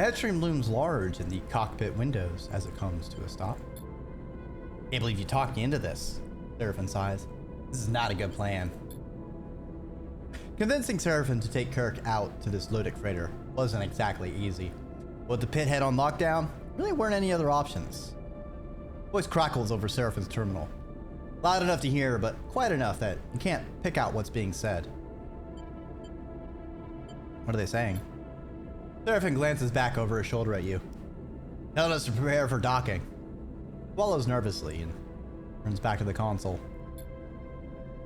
The Headstream looms large in the cockpit windows as it comes to a stop. Can't believe you talked me into this, Seraphin sighs. This is not a good plan. Convincing Seraphin to take Kirk out to this Lodic freighter wasn't exactly easy. With the pit head on lockdown, really weren't any other options. Voice crackles over Seraphin's terminal. Loud enough to hear, but quiet enough that you can't pick out what's being said. What are they saying? Seraphin glances back over his shoulder at you. Tell us to prepare for docking. Swallows nervously and turns back to the console.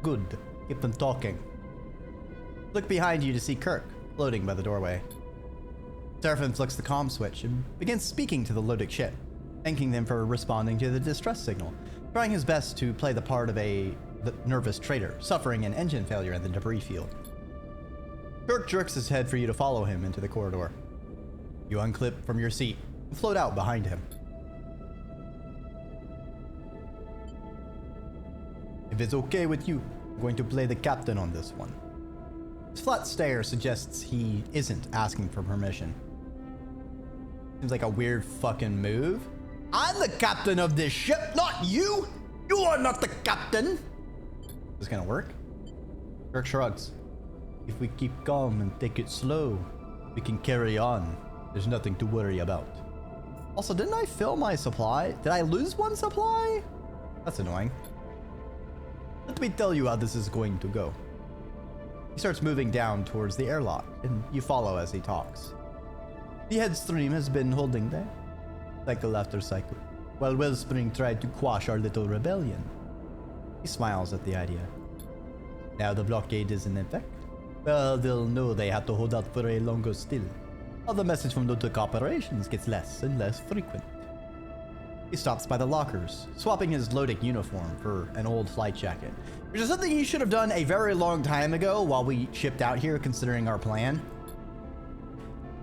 Good. Keep them talking. Look behind you to see Kirk floating by the doorway. Seraphin flicks the comm switch and begins speaking to the Lodic ship, thanking them for responding to the distress signal, trying his best to play the part of a nervous trader suffering an engine failure in the debris field. Kirk jerks his head for you to follow him into the corridor. You unclip from your seat and float out behind him. If it's okay with you, I'm going to play the captain on this one. His flat stare suggests he isn't asking for permission. Seems like a weird fucking move. I'm the captain of this ship, not you! You are not the captain! Is this gonna work? Kirk shrugs. If we keep calm and take it slow, we can carry on. There's nothing to worry about. Also, didn't I fill my supply? Did I lose one supply? That's annoying. Let me tell you how this is going to go. He starts moving down towards the airlock, and you follow as he talks. The Headstream has been holding there, cycle after cycle, while Wellspring tried to quash our little rebellion. He smiles at the idea. Now the blockade is in effect. Well, they'll know they have to hold out for a longer still. While the message from Lodic operations gets less and less frequent. He stops by the lockers, swapping his Lodic uniform for an old flight jacket, which is something he should have done a very long time ago while we shipped out here, considering our plan.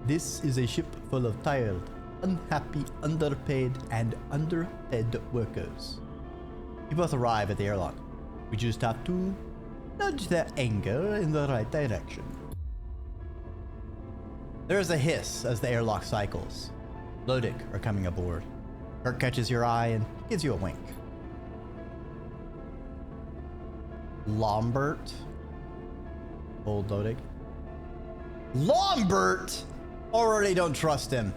This is a ship full of tired, unhappy, underpaid, and underfed workers. You both arrive at the airlock. We just have to nudge their anger in the right direction. There is a hiss as the airlock cycles. Lodic are coming aboard. Kirk catches your eye and gives you a wink. Lombert? Old Lodic. Lombert! Already don't trust him.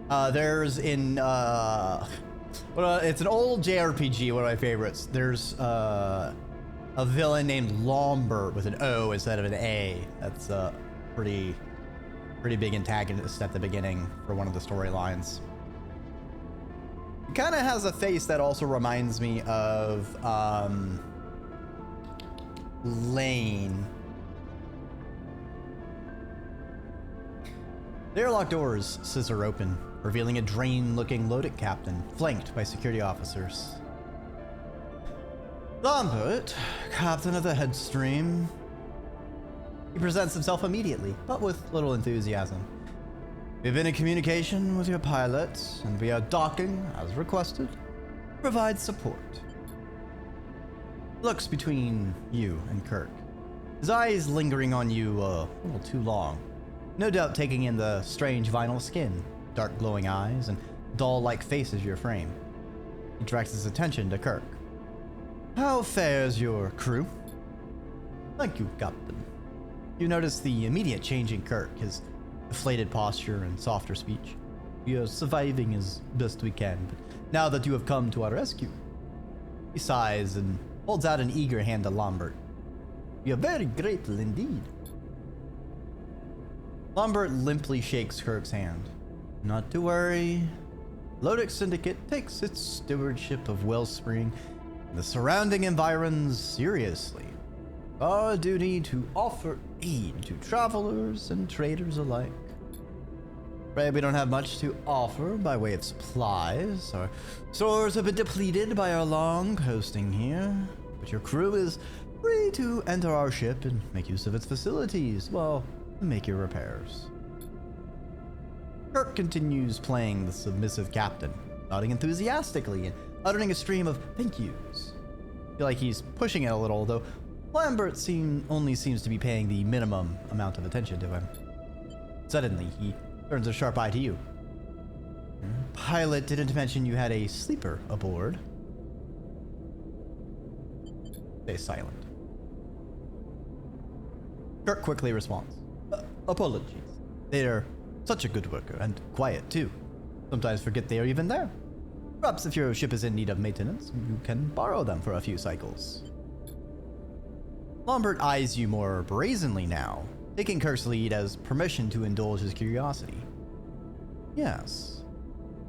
There's in, it's an old JRPG, one of my favorites. There's, a villain named Lombert with an O instead of an A. That's a pretty big antagonist at the beginning for one of the storylines. He kind of has a face that also reminds me of Lane. The airlock doors scissor open, revealing a drained-looking Lodic captain, flanked by security officers. Lombert, captain of the Headstream. He presents himself immediately, but with little enthusiasm. We've been in communication with your pilots, and we are docking, as requested, to provide support. Looks between you and Kirk, his eyes lingering on you a little too long, no doubt taking in the strange vinyl skin, dark glowing eyes, and doll-like face of your frame. He directs his attention to Kirk. How fares your crew? Thank you, Captain. You notice the immediate change in Kirk, his deflated posture and softer speech. We are surviving as best we can, but now that you have come to our rescue. He sighs and holds out an eager hand to Lombert. We are very grateful indeed. Lombert limply shakes Kirk's hand. Not to worry. Lodic Syndicate takes its stewardship of Wellspring and the surrounding environs seriously. Our duty to offer aid to travelers and traders alike. Afraid we don't have much to offer by way of supplies. Our stores have been depleted by our long coasting here, but your crew is free to enter our ship and make use of its facilities while you make your repairs. Kirk continues playing the submissive captain, nodding enthusiastically and uttering a stream of thank yous. I feel like he's pushing it a little, though Lambert only seems to be paying the minimum amount of attention to him. Suddenly, he turns a sharp eye to you. Pilot didn't mention you had a sleeper aboard. Stay silent. Kirk quickly responds. Apologies. They're such a good worker, and quiet too. Sometimes forget they are even there. Perhaps if your ship is in need of maintenance, you can borrow them for a few cycles. Lambert eyes you more brazenly now, taking Kirk's lead as permission to indulge his curiosity. Yes.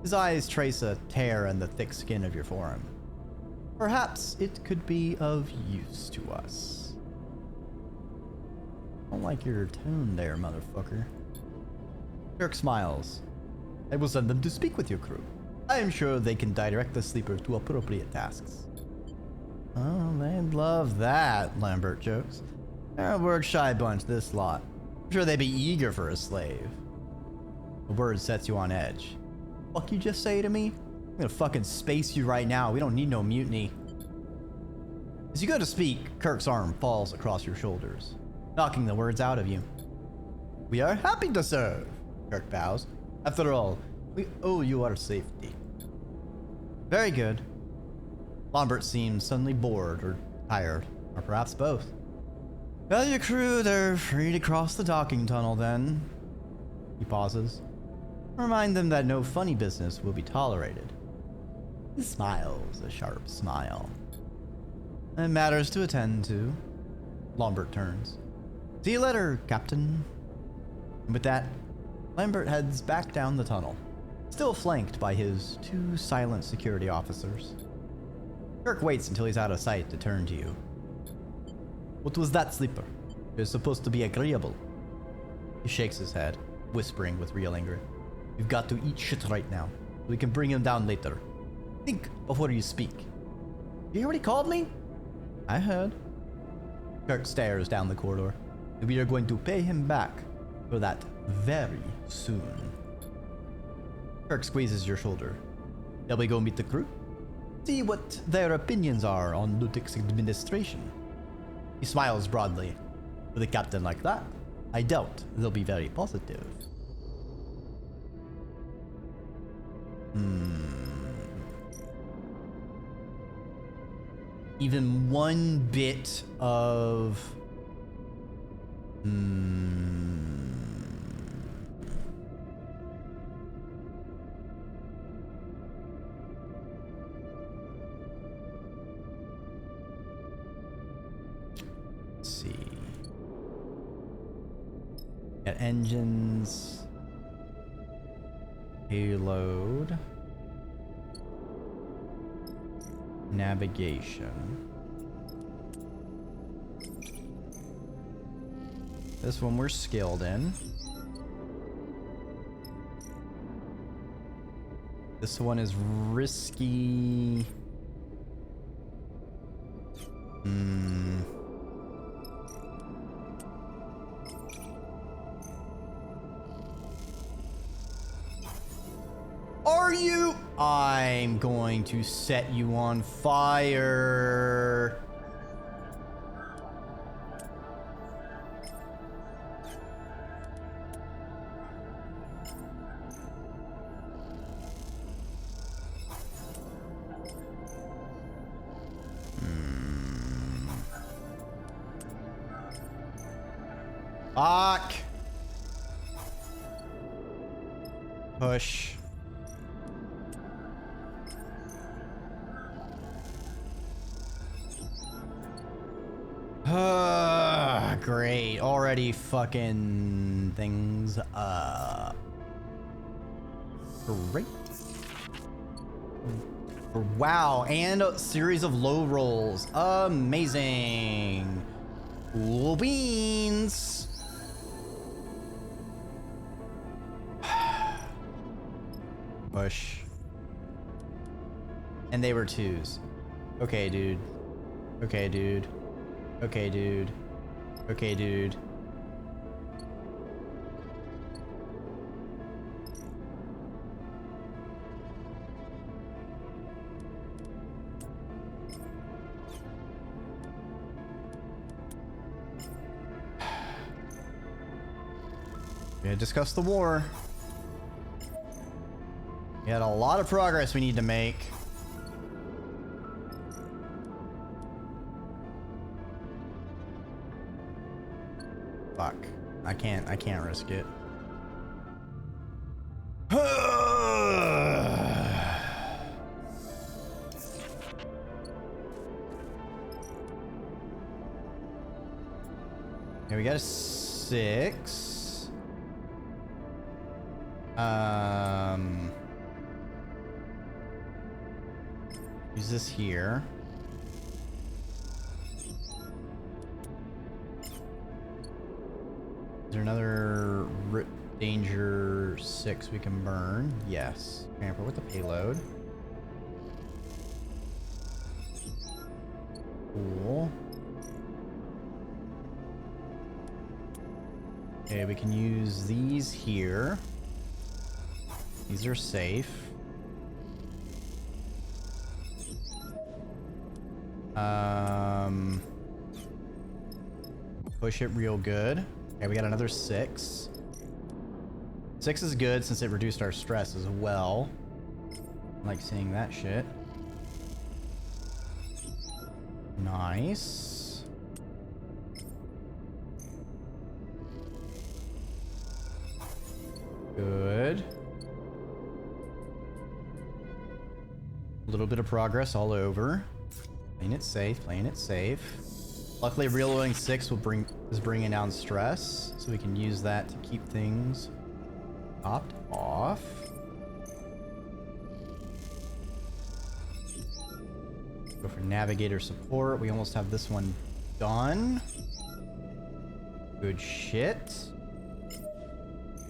His eyes trace a tear in the thick skin of your forearm. Perhaps it could be of use to us. I don't like your tone there, motherfucker. Kirk smiles. I will send them to speak with your crew. I am sure they can direct the sleeper to appropriate tasks. Oh, they'd love that, Lambert jokes. They're a work-shy bunch, this lot. I'm sure they'd be eager for a slave. The word sets you on edge. Fuck you just say to me? I'm gonna fucking space you right now. We don't need no mutiny. As you go to speak, Kirk's arm falls across your shoulders, knocking the words out of you. We are happy to serve, Kirk bows. After all, we owe you our safety. Very good. Lambert seems suddenly bored or tired, or perhaps both. Tell your crew they're free to cross the docking tunnel then. He pauses. Remind them that no funny business will be tolerated. He smiles a sharp smile. And matters to attend to. Lambert turns. See you later, Captain. And with that, Lambert heads back down the tunnel, still flanked by his two silent security officers. Kirk waits until he's out of sight to turn to you. What was that, sleeper? It was supposed to be agreeable. He shakes his head, whispering with real anger. You've got to eat shit right now. We can bring him down later. Think before you speak. You hear what he called me? I heard. Kirk stares down the corridor. We are going to pay him back for that very soon. Kirk squeezes your shoulder. Shall we go meet the crew? See what their opinions are on Lutic's administration. He smiles broadly. With a captain like that, I doubt they'll be very positive. Even one bit of... Let's see. Got engines. Payload. Navigation. This one we're skilled in. This one is risky. Are you? I'm going to set you on fire. Fuck. Push. Great. Already fucking things up. Great. Wow, and a series of low rolls. Amazing. Cool beans. Push. And they were twos. Okay, dude. Okay, dude. Okay, dude. Okay, dude. We're gonna discuss the war. We had a lot of progress we need to make. Fuck. I can't risk it. Okay, we got a 6. Use this here. Is there another danger 6 we can burn? Yes. Tamper with the payload. Cool. Okay, we can use these here. These are safe. Push it real good. Okay, we got another 6. 6 is good since it reduced our stress as well. I like seeing that shit. Nice. Good. A little bit of progress all over. Playing it safe, playing it safe. Luckily, reloading 6 is bringing down stress, so we can use that to keep things topped off. Go for navigator support. We almost have this one done. Good shit.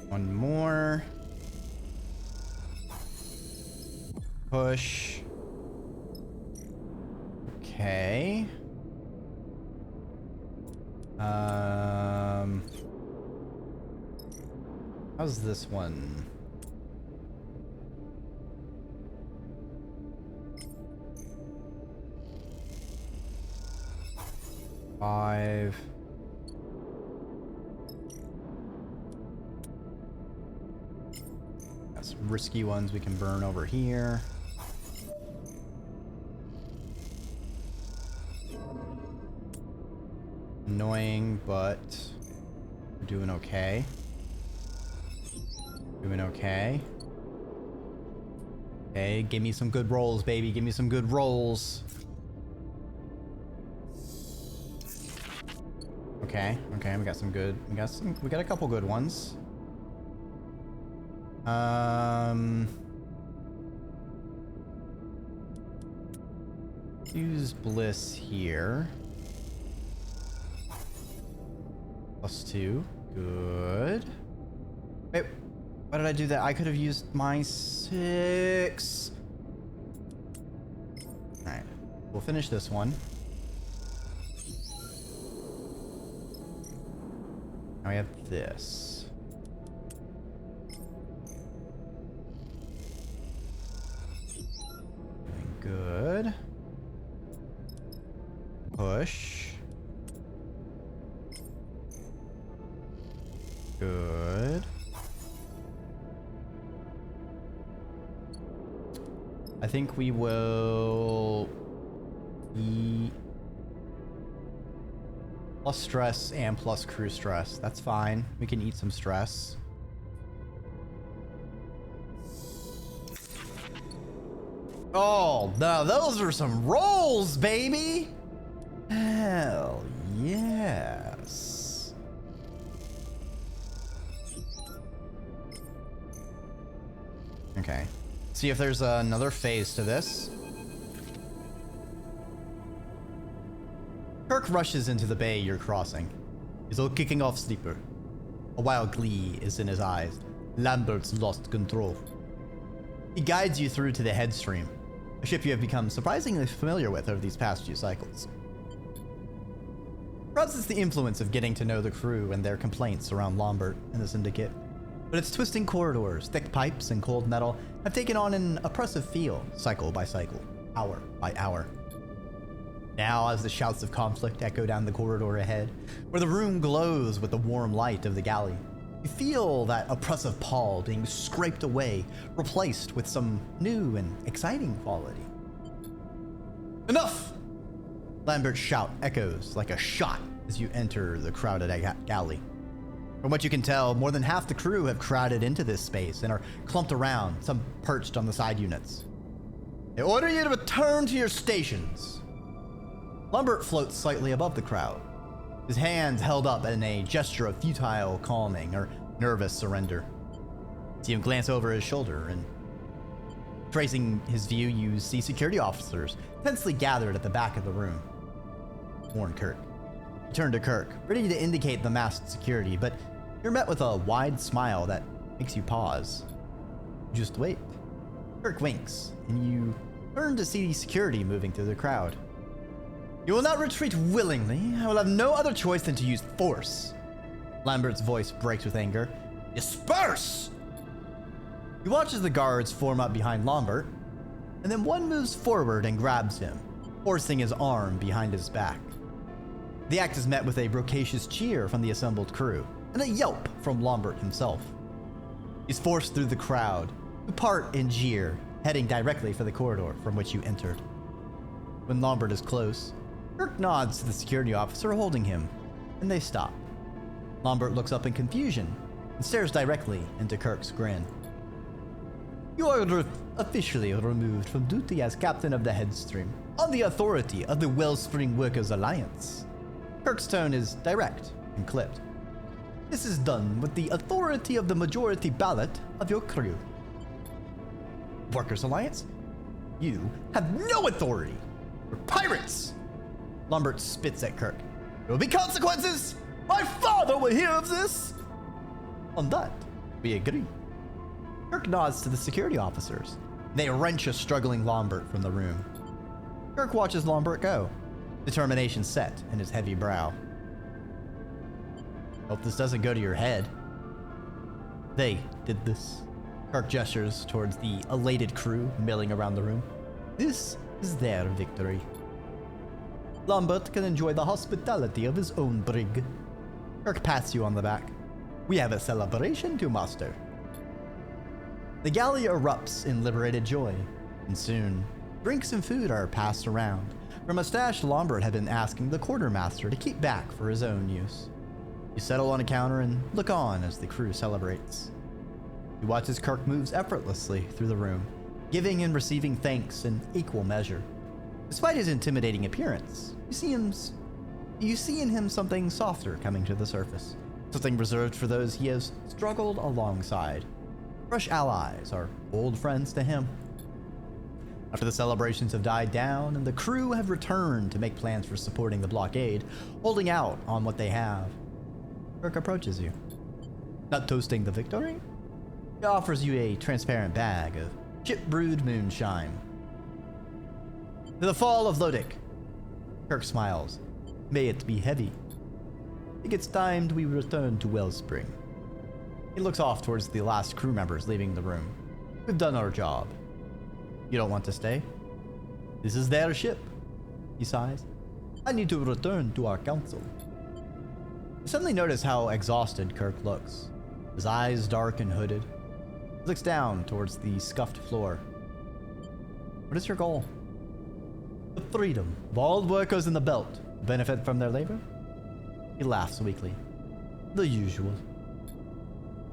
One more. Push. Okay. How's this one? Five. Got some risky ones we can burn over here. Annoying, but we're doing okay. Doing okay. Okay, give me some good rolls, baby. Give me some good rolls. Okay, okay, we got some good. We got a couple good ones. Use bliss here. +2. Good. Wait, why did I do that? I could have used my 6. Alright. We'll finish this one. Now we have this. Doing good. Push. Good. I think we will eat plus stress and plus crew stress. That's fine. We can eat some stress. Oh, now those are some rolls, baby. Hell yes. Okay. See if there's another phase to this. Kirk rushes into the bay you're crossing. He's all kicking off Sleeper. A wild glee is in his eyes. Lambert's lost control. He guides you through to the Headstream, a ship you have become surprisingly familiar with over these past few cycles. Perhaps it's the influence of getting to know the crew and their complaints around Lambert and the Syndicate. But its twisting corridors, thick pipes, and cold metal have taken on an oppressive feel, cycle by cycle, hour by hour. Now, as the shouts of conflict echo down the corridor ahead, where the room glows with the warm light of the galley, You feel that oppressive pall being scraped away, replaced with some new and exciting quality. Enough! Lambert's shout echoes like a shot as you enter the crowded galley. From what you can tell, more than half the crew have crowded into this space and are clumped around, some perched on the side units. They order you to return to your stations. Lambert floats slightly above the crowd, his hands held up in a gesture of futile calming or nervous surrender. See him glance over his shoulder, and tracing his view, you see security officers tensely gathered at the back of the room. Warn Kirk. You turn to Kirk, ready to indicate the masked security, but you're met with a wide smile that makes you pause. Just wait. Kirk winks, and you turn to see security moving through the crowd. You will not retreat willingly. I will have no other choice than to use force. Lambert's voice breaks with anger. Disperse! You watch as the guards form up behind Lambert, and then one moves forward and grabs him, forcing his arm behind his back. The act is met with a raucous cheer from the assembled crew, and a yelp from Lambert himself. He's forced through the crowd, who part and jeer, heading directly for the corridor from which you entered. When Lambert is close, Kirk nods to the security officer holding him, and they stop. Lambert looks up in confusion and stares directly into Kirk's grin. You are officially removed from duty as captain of the Headstream, on the authority of the Wellspring Workers Alliance. Kirk's tone is direct and clipped. This is done with the authority of the majority ballot of your crew. Workers Alliance? You have no authority. You're pirates! Lambert spits at Kirk. There will be consequences! My father will hear of this! On that, we agree. Kirk nods to the security officers. They wrench a struggling Lambert from the room. Kirk watches Lambert go, determination set in his heavy brow. Hope this doesn't go to your head. They did this. Kirk gestures towards the elated crew milling around the room. This is their victory. Lambert can enjoy the hospitality of his own brig. Kirk pats you on the back. We have a celebration to master. The galley erupts in liberated joy, and soon, drinks and food are passed around from a stash Lambert had been asking the quartermaster to keep back for his own use. You settle on a counter and look on as the crew celebrates. You watch as Kirk moves effortlessly through the room, giving and receiving thanks in equal measure. Despite his intimidating appearance, you see in him something softer coming to the surface, something reserved for those he has struggled alongside. Fresh allies are old friends to him. After the celebrations have died down and the crew have returned to make plans for supporting the blockade, holding out on what they have, Kirk approaches you. Not toasting the victory, he offers you a transparent bag of ship-brewed moonshine. To the fall of Lodic, Kirk smiles. May it be heavy. I think it's time we return to Wellspring. He looks off towards the last crew members leaving the room. We've done our job. You don't want to stay? This is their ship. He sighs. I need to return to our council. You suddenly notice how exhausted Kirk looks. His eyes dark and hooded. He looks down towards the scuffed floor. What is your goal? The freedom of all workers in the belt benefit from their labor? He laughs weakly. The usual.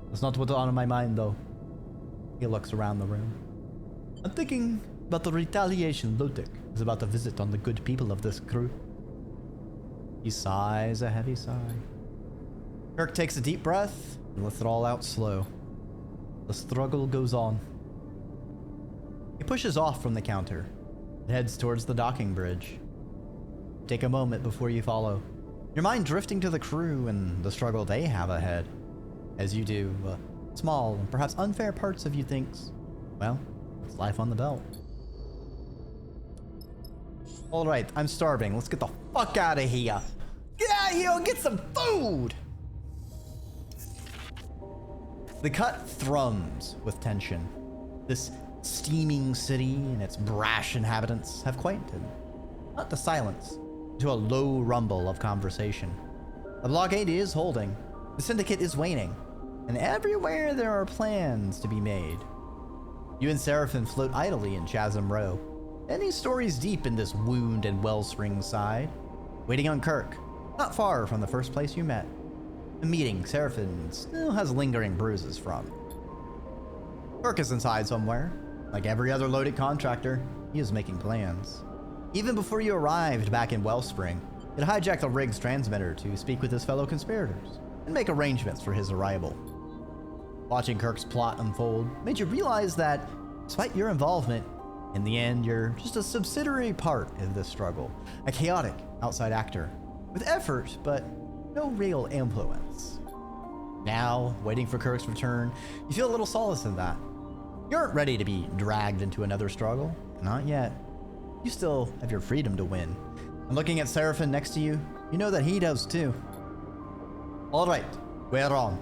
That's not what's on my mind, though. He looks around the room. I'm thinking about the retaliation Lodic is about to visit on the good people of this crew. He sighs a heavy sigh. Kirk takes a deep breath and lets it all out slow. The struggle goes on. He pushes off from the counter and heads towards the docking bridge. Take a moment before you follow, your mind drifting to the crew and the struggle they have ahead. As you do, small and perhaps unfair parts of you thinks, well, it's life on the belt. Alright, I'm starving. Let's get the fuck out of here. Get out of here and get some food! The cut thrums with tension. This steaming city and its brash inhabitants have quieted, not to silence, to a low rumble of conversation. The blockade is holding. The syndicate is waning. and everywhere there are plans to be made. You and Seraphin float idly in Chasm Row, many stories deep in this wound and wellspring side, waiting on Kirk, not far from the first place you met. A meeting Seraphin still has lingering bruises from. Kirk is inside somewhere. Like every other loaded contractor, he is making plans. Even before you arrived back in Wellspring, he had hijacked the rig's transmitter to speak with his fellow conspirators and make arrangements for his arrival. Watching Kirk's plot unfold made you realize that, despite your involvement, in the end you're just a subsidiary part of this struggle, a chaotic outside actor, with effort but no real influence. Now, waiting for Kirk's return, you feel a little solace in that. You aren't ready to be dragged into another struggle, not yet. You still have your freedom to win. And looking at Seraphin next to you, you know that he does too. All right, we're on.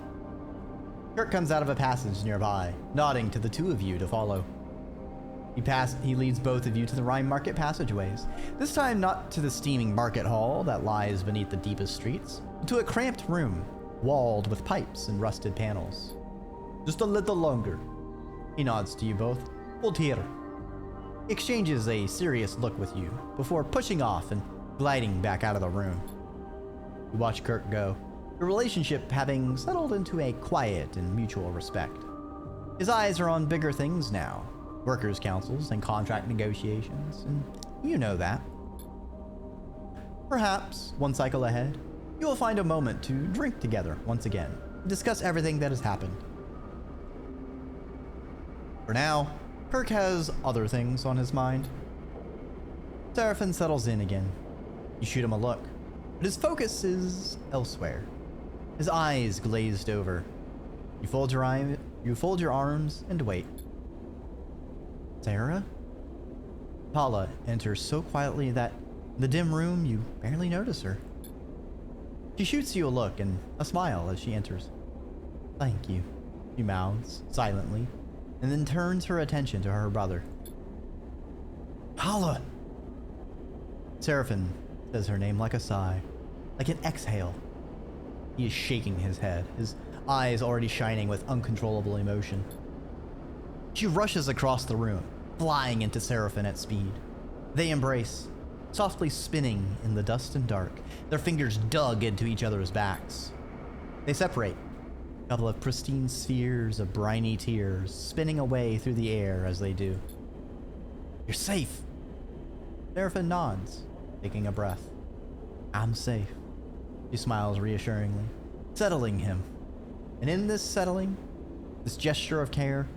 Kirk comes out of a passage nearby, nodding to the two of you to follow. He leads both of you to the Rhyme Market passageways, this time not to the steaming market hall that lies beneath the deepest streets, but to a cramped room, walled with pipes and rusted panels. Just a little longer. He nods to you both. Hold here. He exchanges a serious look with you before pushing off and gliding back out of the room. You watch Kirk go, your relationship having settled into a quiet and mutual respect. His eyes are on bigger things now, workers' councils and contract negotiations, and you know that. Perhaps, one cycle ahead, you will find a moment to drink together once again, and discuss everything that has happened. For now, Kirk has other things on his mind. Seraphin settles in again. You shoot him a look, but his focus is elsewhere. His eyes glazed over. You fold your arms and wait. Sarah? Paula enters so quietly that in the dim room you barely notice her. She shoots you a look and a smile as she enters. Thank you, she mouths silently, and then turns her attention to her brother. Paula! Seraphin says her name like a sigh, like an exhale. He is shaking his head, his eyes already shining with uncontrollable emotion. She rushes across the room, flying into Seraphin at speed. They embrace, softly spinning in the dust and dark, their fingers dug into each other's backs. They separate, a couple of pristine spheres of briny tears spinning away through the air as they do. You're safe. Seraphin nods, taking a breath. I'm safe. She smiles reassuringly, settling him. And in this settling, this gesture of care,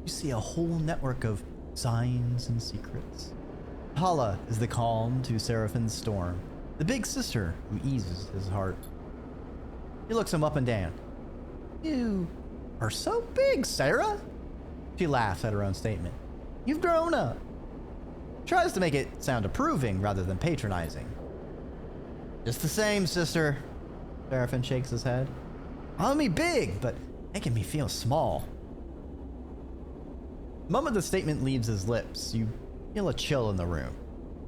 you see a whole network of signs and secrets. Paula is the calm to Seraphin's storm, the big sister who eases his heart. He looks him up and down. You are so big, Sarah. She laughs at her own statement. You've grown up. Tries to make it sound approving rather than patronizing. Just the same, sister. Seraphin shakes his head. Calling me big, but making me feel small. The moment the statement leaves his lips, you feel a chill in the room.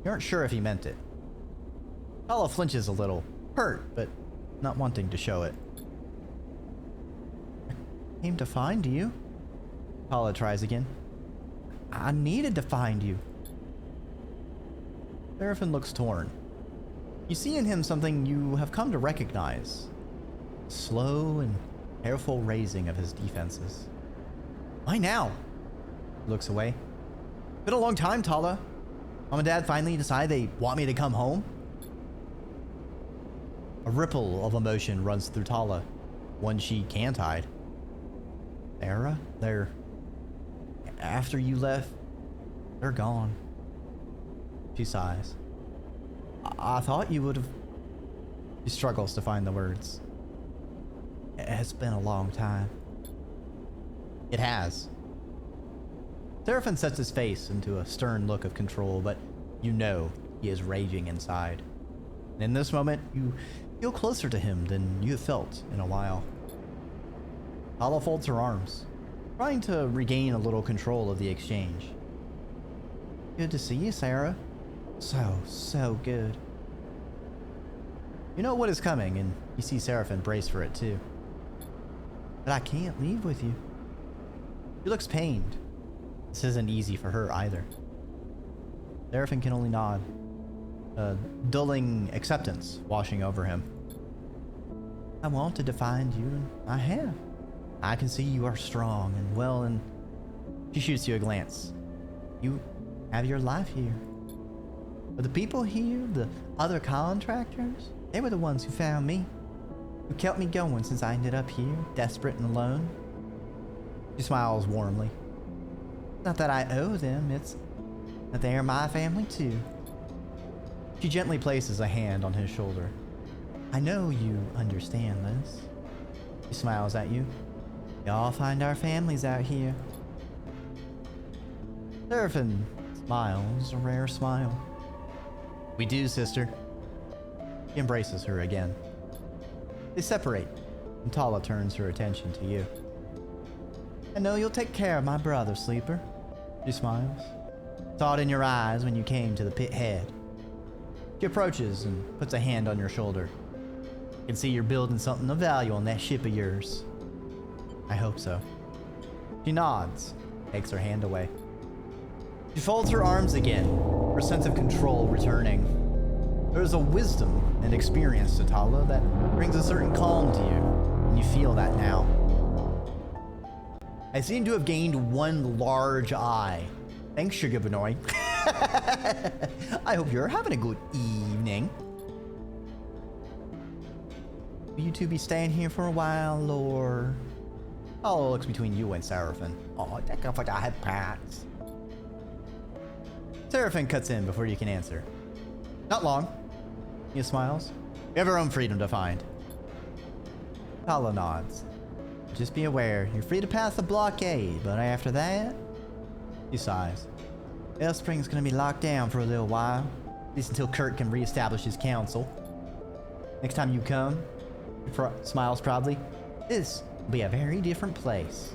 You aren't sure if he meant it. Paula flinches a little, hurt, but not wanting to show it. I came to find you. Paula tries again. I needed to find you. Seraphin looks torn. You see in him something you have come to recognize. Slow and careful raising of his defenses. Why now? He looks away. Been a long time, Tala. Mom and Dad finally decide they want me to come home? A ripple of emotion runs through Tala, one she can't hide. Sarah? After you left, they're gone. She sighs. I thought you would have... She struggles to find the words. It's been a long time. It has. Seraphin sets his face into a stern look of control, but you know he is raging inside. And in this moment, you feel closer to him than you have felt in a while. Paula folds her arms, trying to regain a little control of the exchange. Good to see you, Sarah. So good. You know what is coming, and you see Seraphin brace for it too. but I can't leave with you. She looks pained. This isn't easy for her either. Serapent can only nod, a dulling acceptance washing over him. I wanted to find you, and I have. I can see you are strong and well, and she shoots you a glance. You have your life here. But the people here, the other contractors, they were the ones who found me, who kept me going since I ended up here, desperate and alone. She smiles warmly. It's not that I owe them, it's that they are my family too. She gently places a hand on his shoulder. I know you understand this. She smiles at you. We all find our families out here. Serapent smiles, a rare smile. We do, sister. He embraces her again. They separate, and Tala turns her attention to you. I know you'll take care of my brother, Sleeper. She smiles. Saw it in your eyes when you came to the pit head. She approaches and puts a hand on your shoulder. I can see you're building something of value on that ship of yours. I hope so. She nods, takes her hand away. She folds her arms again, her sense of control returning. There's a wisdom and experience to Tala that brings a certain calm to you, and you feel that now. I seem to have gained one large eye. Thanks, Sugar Benoy. I hope you're having a good evening. Will you two be staying here for a while, or... Tala looks between you and Serapent. Oh, that guy I had pats. Serapent cuts in before you can answer. Not long. He smiles. We have our own freedom to find. Tala nods. Just be aware, you're free to pass the blockade, but after that... He sighs. Headstream's gonna be locked down for a little while. At least until Kurt can reestablish his council. Next time you come, he smiles proudly, this will be a very different place.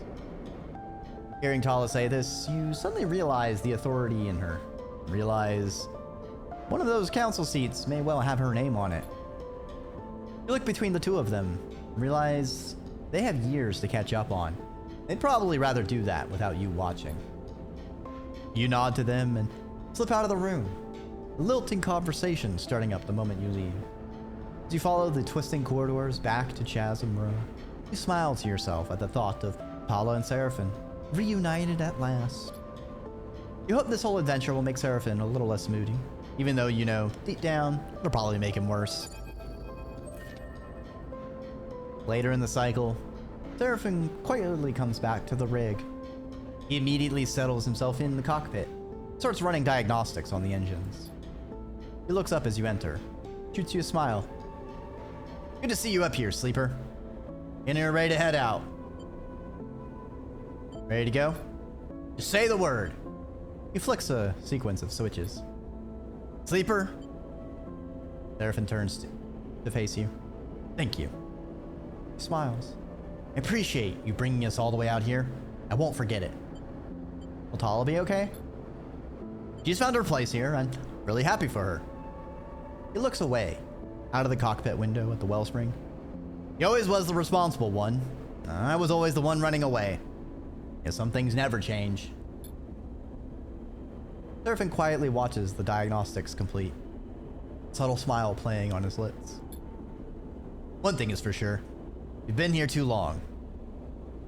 Hearing Tala say this, you suddenly realize the authority in her. Realize one of those council seats may well have her name on it. You look between the two of them, and realize they have years to catch up on. They'd probably rather do that without you watching. You nod to them and slip out of the room, a lilting conversation starting up the moment you leave. As you follow the twisting corridors back to Chasm Row, you smile to yourself at the thought of Tala and Serapent reunited at last. You hope this whole adventure will make Serapent a little less moody, even though you know, deep down, it'll probably make him worse. Later in the cycle, Serapent quietly comes back to the rig. He immediately settles himself in the cockpit, starts running diagnostics on the engines. He looks up as you enter, shoots you a smile. Good to see you up here, Sleeper. And you're ready to head out. Ready to go? Just say the word. He flicks a sequence of switches. Sleeper? Serapent turns to face you. Thank you. He smiles. I appreciate you bringing us all the way out here. I won't forget it. Will Tala be okay? She's found her place here. I'm really happy for her. He looks away, out of the cockpit window at the wellspring. He always was the responsible one. I was always the one running away. Guess some things never change. Serapent quietly watches the diagnostics complete, a subtle smile playing on his lips. One thing is for sure. We've been here too long.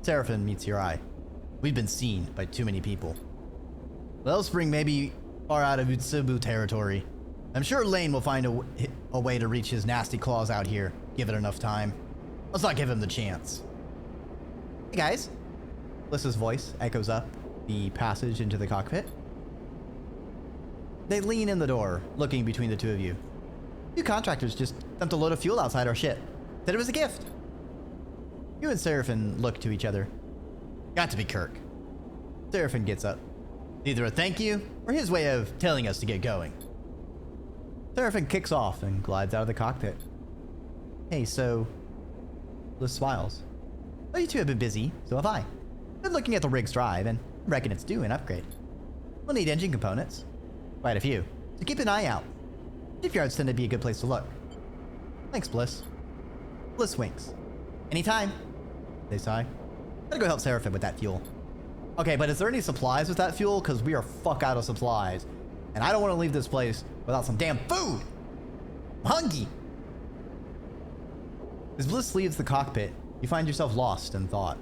Serapent meets your eye. We've been seen by too many people. Wellspring may be far out of Utsubu territory. I'm sure Lane will find a way to reach his nasty claws out here, give it enough time. Let's not give him the chance. Hey guys. Bliss's voice echoes up the passage into the cockpit. They lean in the door, looking between the two of you. You contractors just dumped a load of fuel outside our ship. Said it was a gift. You and Serapent look to each other. Got to be Kirk. Serapent gets up. Either a thank you, or his way of telling us to get going. Serapent kicks off and glides out of the cockpit. Hey, so... Bliss smiles. Well, you two have been busy, so have I. Been looking at the rig's drive, and reckon it's due an upgrade. We'll need engine components. Quite a few, so keep an eye out. Shipyards tend to be a good place to look. Thanks, Bliss. Bliss winks. Anytime. They sigh. Gotta go help Seraphin with that fuel. Okay, but is there any supplies with that fuel? Because we are fuck out of supplies. And I don't want to leave this place without some damn food. I'm hungry. As Bliss leaves the cockpit, you find yourself lost in thought,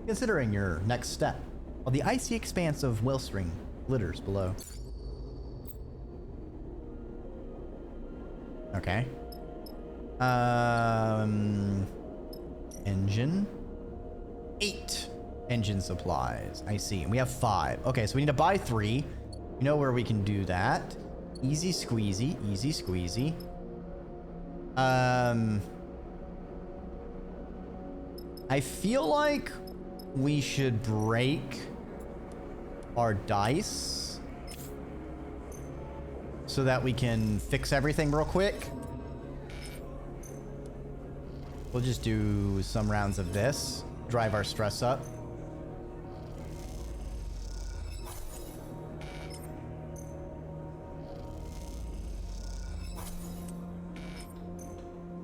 considering your next step, while the icy expanse of Wellspring glitters below. Okay. Engine. 8 engine supplies. I see. And we have 5. Okay, so we need to buy 3. You know where we can do that. Easy squeezy. Easy squeezy. I feel like we should break our dice so that we can fix everything real quick. We'll just do some rounds of this. Drive our stress up.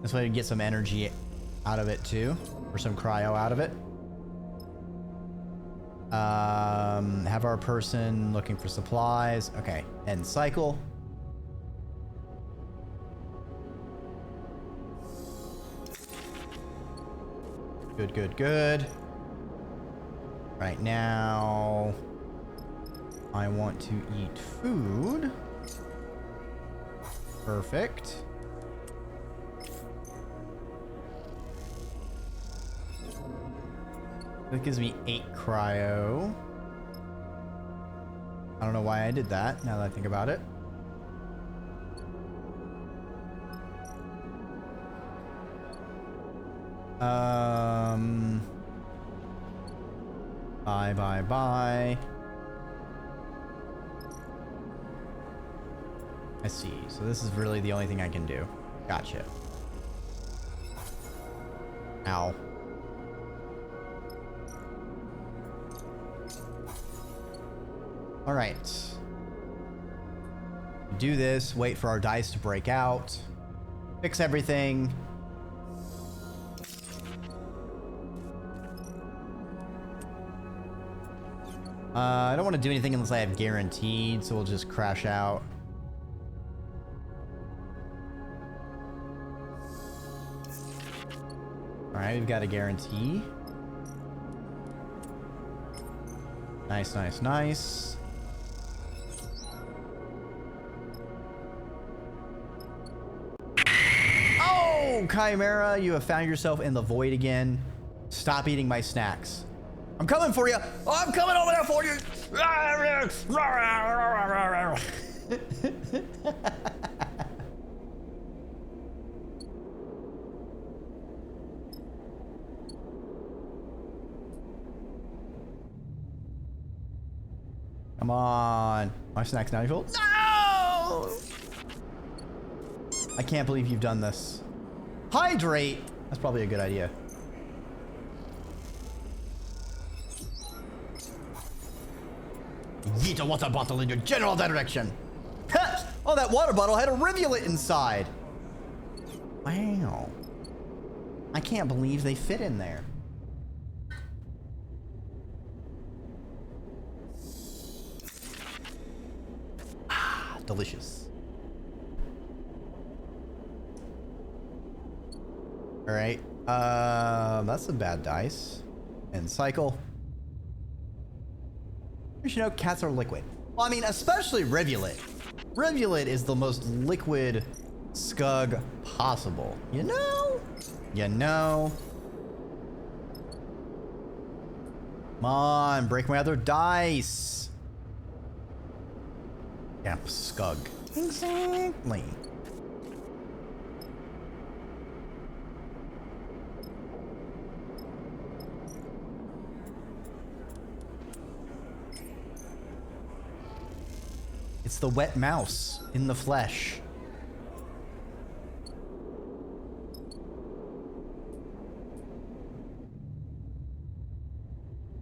This way we can get some energy out of it too. Or some cryo out of it. Have our person looking for supplies. Okay, end cycle. Good, good, good. Right now, I want to eat food. Perfect. That gives me 8 cryo. I don't know why I did that, now that I think about it. Bye. I see. So this is really the only thing I can do. Gotcha. Ow. All right. Do this, wait for our dice to break out, fix everything. I don't want to do anything unless I have guaranteed, so we'll just crash out. All right, we've got a guarantee. Nice, nice, nice. Oh, Chimera, you have found yourself in the void again. Stop eating my snacks. I'm coming for you. Oh, I'm coming over there for you. Come on. My snack's now full. No! I can't believe you've done this. Hydrate. That's probably a good idea. Yeet a water bottle in your general direction. Oh, that water bottle had a rivulet inside. Wow. I can't believe they fit in there. Ah, delicious. All right. That's a bad dice. And cycle. You know, cats are liquid. Well, I mean, especially rivulet. Rivulet is the most liquid scug possible. You know? You know? Come on, break my other dice. Yeah, scug. Exactly. It's the wet mouse in the flesh.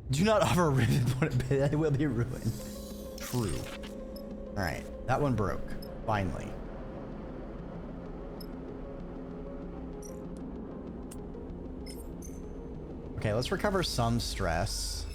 Do not offer a ribbon, but it will be ruined. True. All right, that one broke. Finally. Okay, let's recover some stress.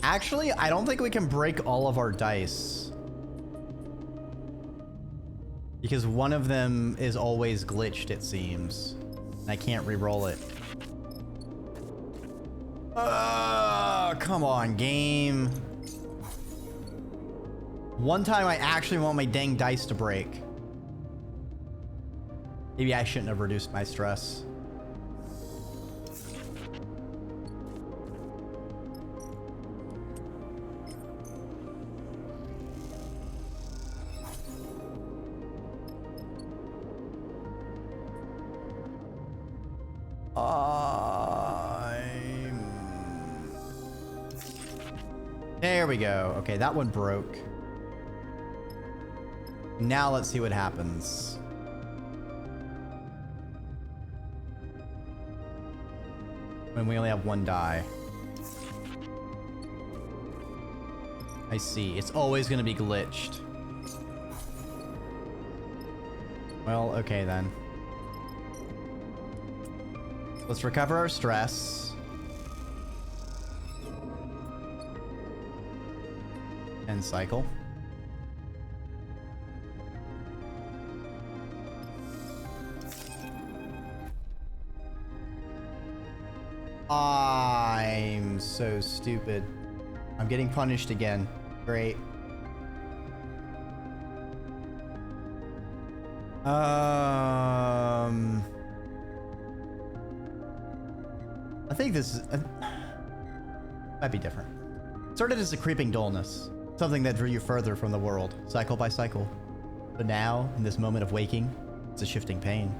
Actually, I don't think we can break all of our dice. Because one of them is always glitched, it seems. And I can't re-roll it. Come on, game. One time I actually want my dang dice to break. Maybe I shouldn't have reduced my stress. There we go. Okay, that one broke. Now let's see what happens. When we only have one die. I see. It's always going to be glitched. Well, okay then. Let's recover our stress. And cycle. I'm so stupid. I'm getting punished again. Great. I think this is might be different. Started as a creeping dullness, something that drew you further from the world, cycle by cycle. But now, in this moment of waking, it's a shifting pain.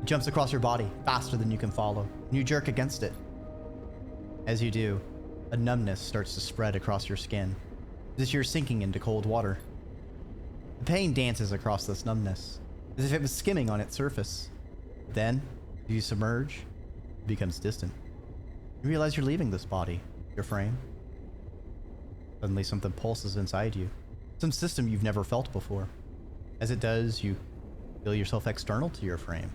It jumps across your body faster than you can follow, and you jerk against it. As you do, a numbness starts to spread across your skin, as if you're sinking into cold water. The pain dances across this numbness, as if it was skimming on its surface. Then, as you submerge, it becomes distant. You realize you're leaving this body, your frame. Suddenly something pulses inside you, some system you've never felt before. As it does, you feel yourself external to your frame,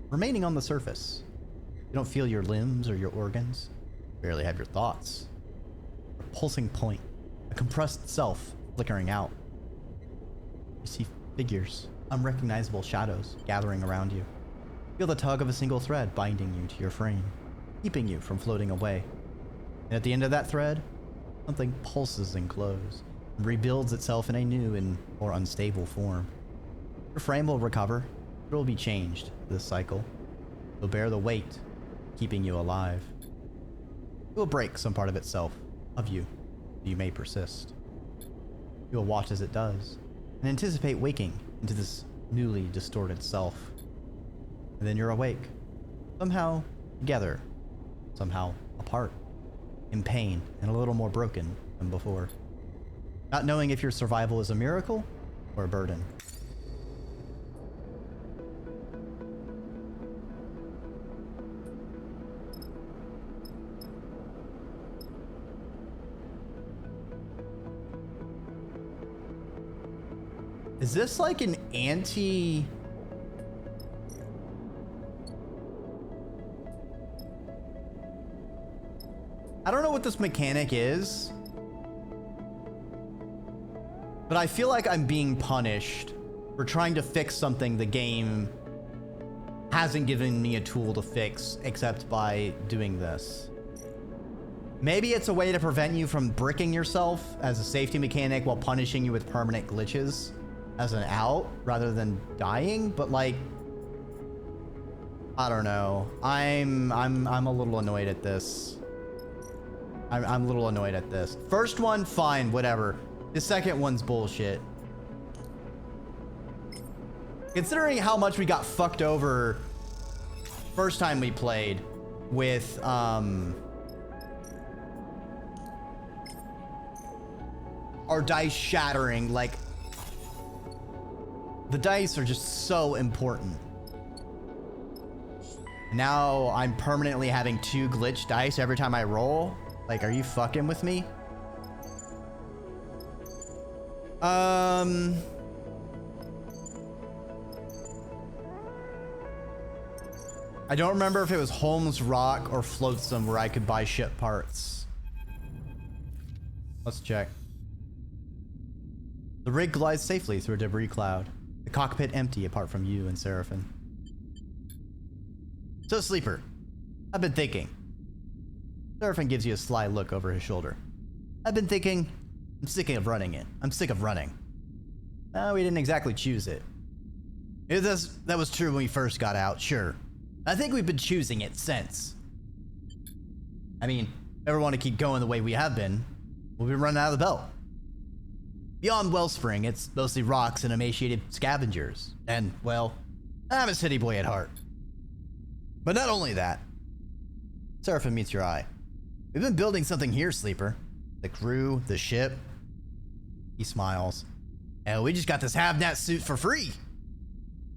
remaining on the surface. You don't feel your limbs or your organs, you barely have your thoughts. A pulsing point, a compressed self flickering out. You see figures, unrecognizable shadows gathering around you. Feel the tug of a single thread binding you to your frame, keeping you from floating away. And at the end of that thread, something pulses and glows, and rebuilds itself in a new and more unstable form. Your frame will recover, it will be changed this cycle. It will bear the weight, keeping you alive. It will break some part of itself, of you, so you may persist. You will watch as it does, and anticipate waking into this newly distorted self. And then you're awake, somehow together, somehow apart, in pain and a little more broken than before. Not knowing if your survival is a miracle or a burden. Is this like an anti... I don't know what this mechanic is, but I feel like I'm being punished for trying to fix something the game hasn't given me a tool to fix except by doing this. Maybe it's a way to prevent you from bricking yourself as a safety mechanic while punishing you with permanent glitches as an out rather than dying, but like, I don't know. I'm a little annoyed at this. I'm a little annoyed at this. First one, fine, whatever. The second one's bullshit. Considering how much we got fucked over first time we played with, our dice shattering, like, the dice are just so important. Now I'm permanently having 2 glitch dice every time I roll. Like, are you fucking with me? I don't remember if it was Holm's Rock or Flotsam where I could buy ship parts. Let's check. The rig glides safely through a debris cloud. The cockpit empty apart from you and Seraphin. So, Sleeper, I've been thinking. Seraphin gives you a sly look over his shoulder. I've been thinking, I'm sick of running it. I'm sick of running. We didn't exactly choose it. That was true when we first got out, sure. I think we've been choosing it since. I mean, if we want to keep going the way we have been, we'll be running out of the belt. Beyond Wellspring, it's mostly rocks and emaciated scavengers. And, well, I'm a city boy at heart. But not only that. Seraphin meets your eye. We've been building something here, Sleeper. The crew, the ship. He smiles. And we just got this Havnat suit for free.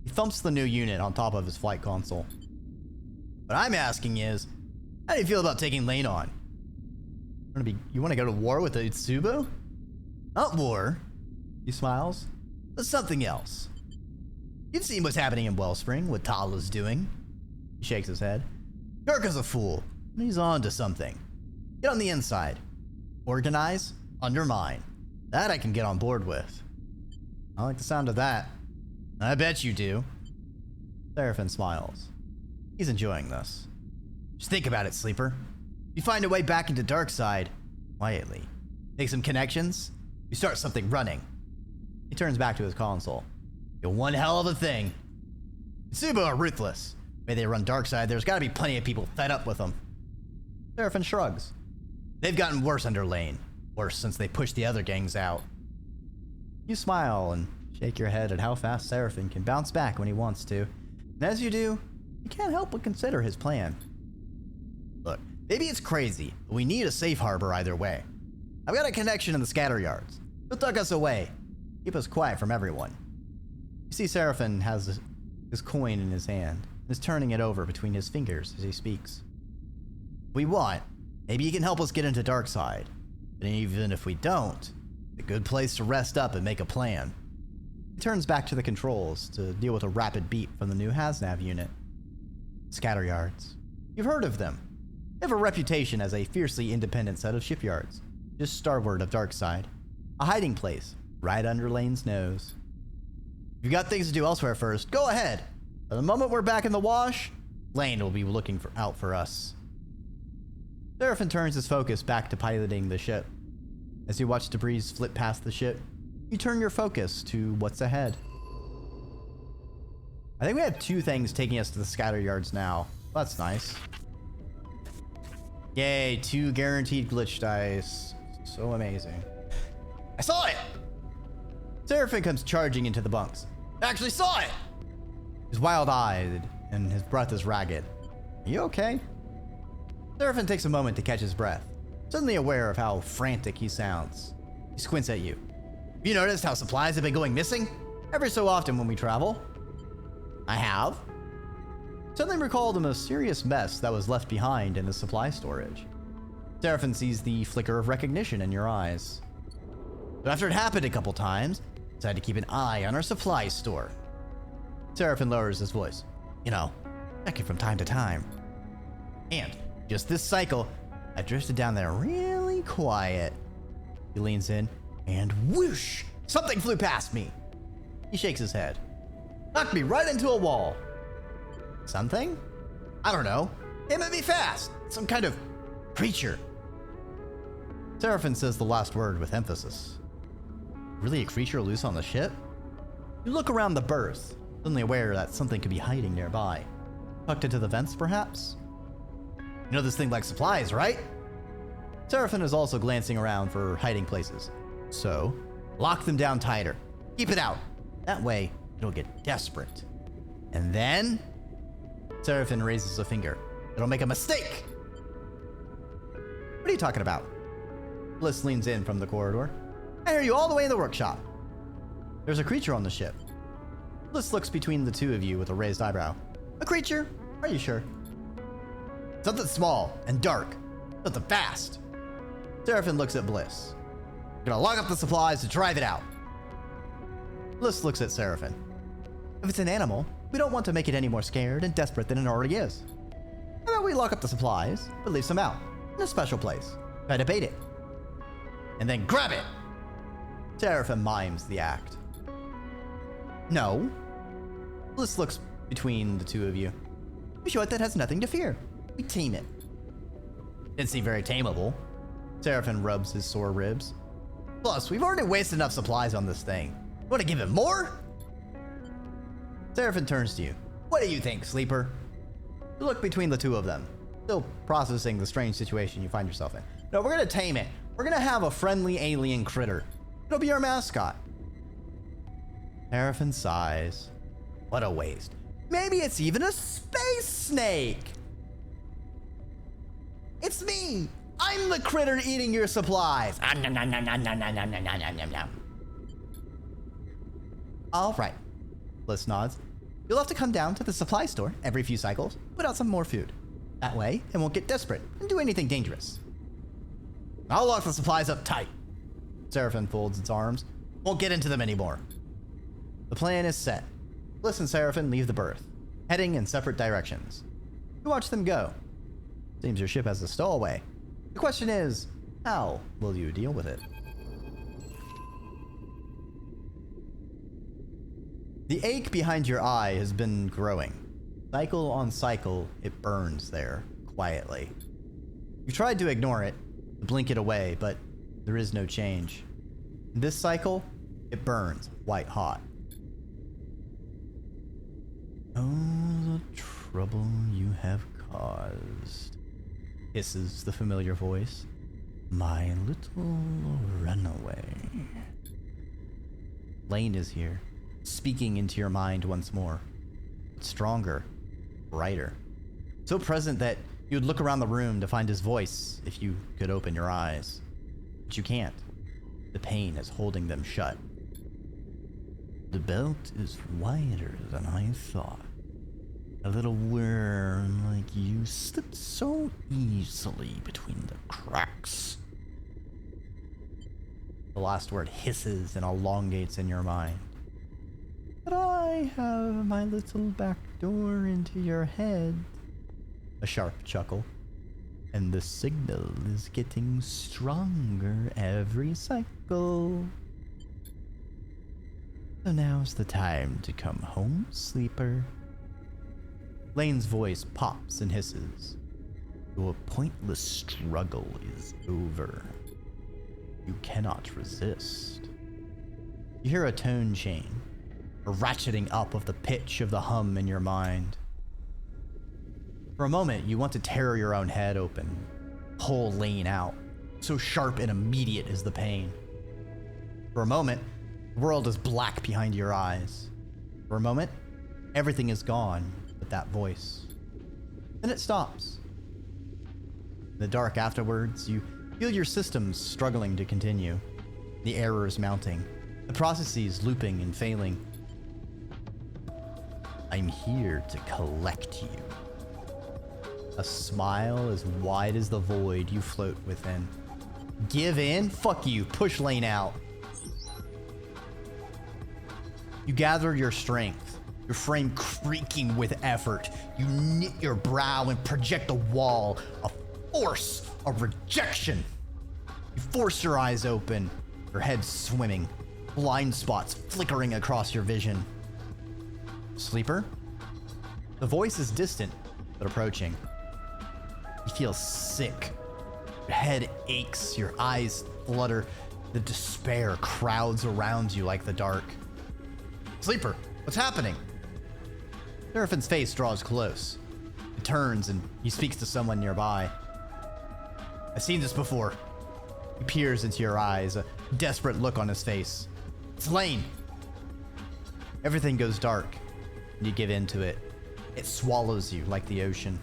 He thumps the new unit on top of his flight console. What I'm asking is, how do you feel about taking Lane on? You want to go to war with the Utsubo? Not war. He smiles. But something else. You've seen what's happening in Wellspring, what Tala's doing. He shakes his head. Durka's a fool, and he's on to something. Get on the inside. Organize, undermine. That I can get on board with. I like the sound of that. I bet you do. Seraphin smiles. He's enjoying this. Just think about it, Sleeper. You find a way back into Darkside, quietly. Make some connections, you start something running. He turns back to his console. You're one hell of a thing. Utsubo are ruthless. The way they run Darkside, there's gotta be plenty of people fed up with them. Seraphin shrugs. They've gotten worse under Lane. Worse since they pushed the other gangs out. You smile and shake your head at how fast Seraphin can bounce back when he wants to. And as you do, you can't help but consider his plan. Look, maybe it's crazy, but we need a safe harbor either way. I've got a connection in the scatter yards. He'll tuck us away. Keep us quiet from everyone. You see Seraphin has his coin in his hand and is turning it over between his fingers as he speaks. If we want, maybe he can help us get into Darkside. But even if we don't, it's a good place to rest up and make a plan. He turns back to the controls to deal with a rapid beep from the new HasNav unit. Scatter yards. You've heard of them. They have a reputation as a fiercely independent set of shipyards, just starboard of Darkside. A hiding place, right under Lane's nose. If you've got things to do elsewhere first, go ahead. But the moment we're back in the wash, Lane will be looking out for us. Seraphin turns his focus back to piloting the ship. As you watch debris flit past the ship, you turn your focus to what's ahead. I think we have 2 things taking us to the scatter yards now. That's nice. Yay, 2 guaranteed glitch dice. So amazing. I saw it! Seraphin comes charging into the bunks. I actually saw it! He's wild-eyed and his breath is ragged. Are you okay? Seraphin takes a moment to catch his breath, suddenly aware of how frantic he sounds. He squints at you. Have you noticed how supplies have been going missing? Every so often when we travel. I have. Suddenly recall the mysterious mess that was left behind in the supply storage. Seraphin sees the flicker of recognition in your eyes. But after it happened a couple times, decided to keep an eye on our supply store. Seraphin lowers his voice. You know, check it from time to time. And just this cycle, I drifted down there really quiet. He leans in, and whoosh! Something flew past me. He shakes his head. Knocked me right into a wall. Something? I don't know. It made me fast. Some kind of creature. Seraphin says the last word with emphasis. Really a creature loose on the ship? You look around the berth, suddenly aware that something could be hiding nearby. Tucked into the vents, perhaps? You know this thing likes supplies, right? Seraphin is also glancing around for hiding places. So, lock them down tighter. Keep it out. That way, it'll get desperate. And then... Seraphin raises a finger. It'll make a mistake! What are you talking about? Bliss leans in from the corridor. I hear you all the way in the workshop. There's a creature on the ship. Bliss looks between the two of you with a raised eyebrow. A creature? Are you sure? Something small and dark. Something fast. Seraphin looks at Bliss. We're gonna lock up the supplies to drive it out. Bliss looks at Seraphin. If it's an animal, we don't want to make it any more scared and desperate than it already is. How about we lock up the supplies, but leave some out, in a special place. Try to bait it. And then grab it! Seraphin mimes the act. No. Bliss looks between the two of you. Be sure that has nothing to fear. We tame it. Didn't seem very tameable. Seraphin rubs his sore ribs. Plus, we've already wasted enough supplies on this thing. You want to give it more? Seraphin turns to you. What do you think, Sleeper? You look between the two of them, still processing the strange situation you find yourself in. No, we're gonna tame it. We're gonna have a friendly alien critter. It'll be our mascot. Seraphin sighs. What a waste. Maybe it's even a space snake. It's me. I'm the critter eating your supplies. All right. Bliss nods. You'll have to come down to the supply store every few cycles, put out some more food. That way, it won't get desperate and do anything dangerous. I'll lock the supplies up tight. Seraphin folds its arms. Won't get into them anymore. The plan is set. Bliss and Seraphin leave the berth, heading in separate directions. You watch them go. Seems your ship has a stowaway. The question is, how will you deal with it? The ache behind your eye has been growing. Cycle on cycle, it burns there, quietly. You've tried to ignore it, to blink it away, but there is no change. In this cycle, it burns white hot. Oh, the trouble you have caused, hisses the familiar voice. My little runaway. Lane is here, speaking into your mind once more. Stronger, brighter. So present that you'd look around the room to find his voice if you could open your eyes. But you can't. The pain is holding them shut. The belt is wider than I thought. A little worm like you slipped so easily between the cracks. The last word hisses and elongates in your mind. But I have my little back door into your head. A sharp chuckle. And the signal is getting stronger every cycle. So now's the time to come home, Sleeper. Lane's voice pops and hisses. Your pointless struggle is over. You cannot resist. You hear a tone chain, a ratcheting up of the pitch of the hum in your mind. For a moment, you want to tear your own head open, pull Lane out. So sharp and immediate is the pain. For a moment, the world is black behind your eyes. For a moment, everything is gone but that voice. Then it stops. In the dark afterwards, you feel your systems struggling to continue. The errors mounting, the processes looping and failing. I'm here to collect you. A smile as wide as the void you float within. Give in? Fuck you. Push Lane out. You gather your strength, your frame creaking with effort. You knit your brow and project a wall, a force, a rejection. You force your eyes open, your head swimming, blind spots flickering across your vision. Sleeper? The voice is distant, but approaching. You feel sick. Your head aches, your eyes flutter. The despair crowds around you like the dark. Sleeper, what's happening? Seraphin's face draws close. He turns and he speaks to someone nearby. I've seen this before. He peers into your eyes, a desperate look on his face. It's Lane. Everything goes dark, and you give in to it. It swallows you like the ocean.